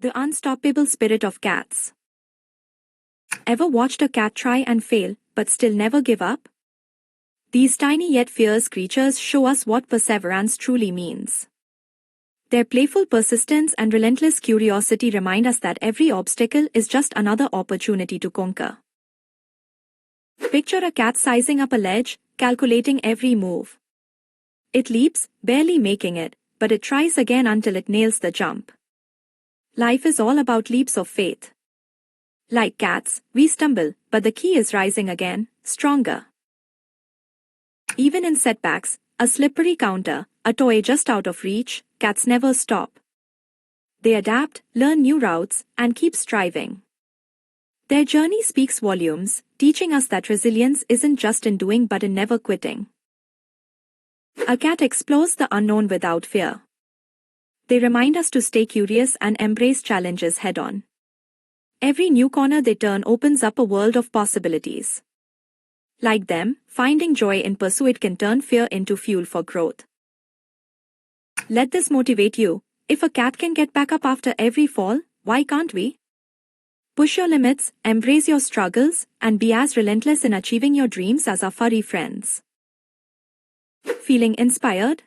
The unstoppable spirit of cats. Ever watched a cat try and fail, but still never give up? These tiny yet fierce creatures show us what perseverance truly means. Their playful persistence and relentless curiosity remind us that every obstacle is just another opportunity to conquer. Picture a cat sizing up a ledge, calculating every move. It leaps, barely making it, but it tries again until it nails the jump. Life is all about leaps of faith. Like cats, we stumble, but the key is rising again, stronger. Even in setbacks, a slippery counter, a toy just out of reach, cats never stop. They adapt, learn new routes, and keep striving. Their journey speaks volumes, teaching us that resilience isn't just in doing but in never quitting. A cat explores the unknown without fear. They remind us to stay curious and embrace challenges head-on. Every new corner they turn opens up a world of possibilities. Like them, finding joy in pursuit can turn fear into fuel for growth. Let this motivate you. If a cat can get back up after every fall, why can't we? Push your limits, embrace your struggles, and be as relentless in achieving your dreams as our furry friends. Feeling inspired?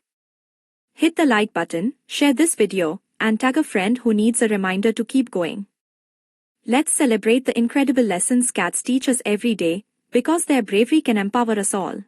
Hit the like button, share this video, and tag a friend who needs a reminder to keep going. Let's celebrate the incredible lessons cats teach us every day, because their bravery can empower us all.